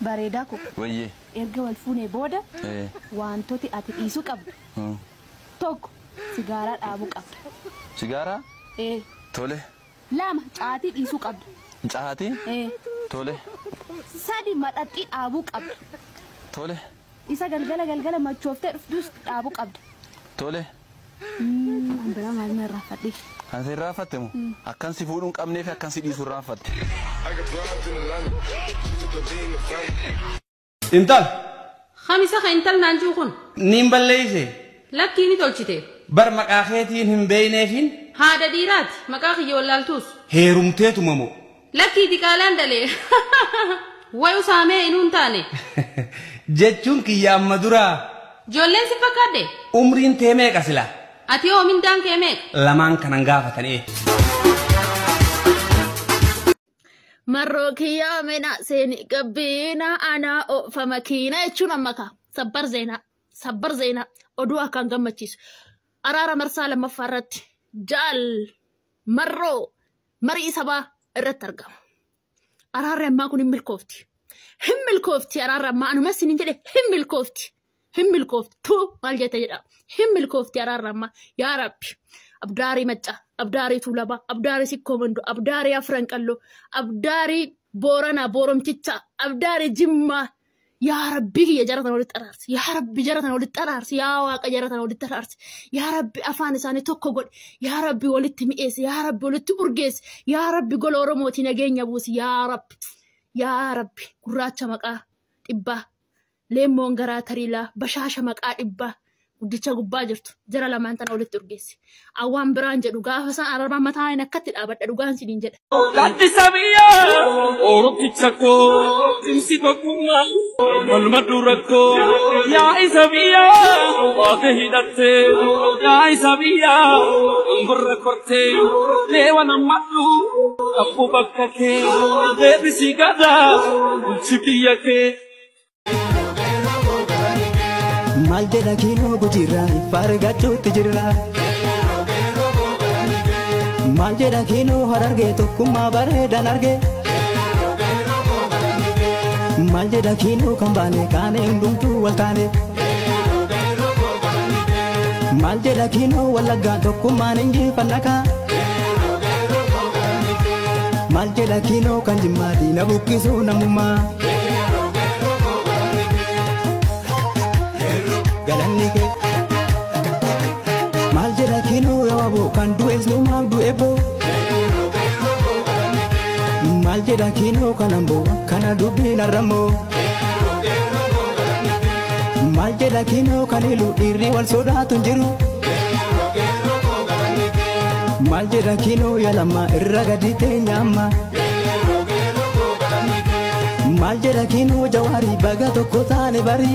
bareedaako wayyee erga wal fuunee booda wantooti ati dhiisuu qabdu tokko sigaaraa dhaabuu qabda. Sigaaraa? Tole. Lama caatii dhiisuu qabdu. Caatii? Tole. Sadi maxaxii dhaabuu qabdu. Tole. Isa galgala machooftee dhuftus dhaabuu qabdu. Tole. Ambira maalin irraafadhi. Kan si irraafatte moo? Akkan si fuudhuun qabnee fi akkan si dhiisuu irraafatte. Intal. Khamisa ka intal naanjuu kun. Niin balleeyse. Lakkii ni tolchite. Bar maqaa keetiin hin beeyneefin. Haadha dhiiraati maqaa kiyya wallaaltuus. Heerumteetuma moo? Lakkii diqaalaan dalee. Wayu saamee inuun taane. Jechuun kiyya amma duraa. Ijoolleen si fakkaadde. Umriin tee meeqa sila? Ati hoo mindaan kee meeqa? Lamaan kanan gaafatanii. Marroo kiyyaa mena seeni gabbiina anaa oofa makiina jechuun amma kaa sabbar zeenaa oduu akkaan gammachiisu. Araara marsaa lammaffaa irratti jaal marroo marii sabaa irratti argama. Araarri ammaa kun hin milkoofti araarri ammaa anuma sinin jedhe hin milkoofti tuu maal jette jedha hin milkoofti araarri ammaa yaa rabbi abdaarii maccaa abdaarii tuulabaa abdaarii sikkoo mandoo abdaarii afran qalloo abdaarii booranaa booromtichaa abdaarii jimmaa yaa rabbi kiyya jaratan walitti araarsi yaa rabbi jaratan walitti araarsi yaa waaqa jaratan walitti araarsi yaa rabbi afaan isaanii tokko godhe yaa rabbi walitti mi'eessi yaa rabbi walitti urgeessi yaa rabbi gola oromootii nageenya buusi yaa rabbi gurraacha maqaa dhibbaa leemmoon garaa tariilaa bashaasha maqaa dhibbaa guddicha gubbaa jirtu jara lamaan tana walitti urgeessi awwaan biraan jedhu gaafa isaan ararmaan mataa hin akkatti dhaabadha dhugaan siniin jedha. Gatti sabiyyaa oromticha koo timsi tokkummaa walmaddu rakkoo yaa isa biyyaa waaqa hidhattee yaa isa biyyaa angorra kortee leewa nammadhu abbu bakka kee deebisii gadaa bulchi biyya kee. Maljeda kino bujira fargachuutti jirra Maljeda kino hararge tokkummaa bareedan arge Maljeda kino kan baane kaane hundumtuu wal taane Maljeda kino wallaggaa tokkummaan injifannaka Maljeda kino kan jimmaati na buqqisuu namummaa Maljeda kino yaabo kan du'es no maal du'ebo Maljeda kino kanambo kana dubbiin arramo Maljeda kino kanilu dhiirri wal sodaatu jiru Maljeda kino yalama irra gadi teenya amma Maljeda kino jawaari baga tokko taane bari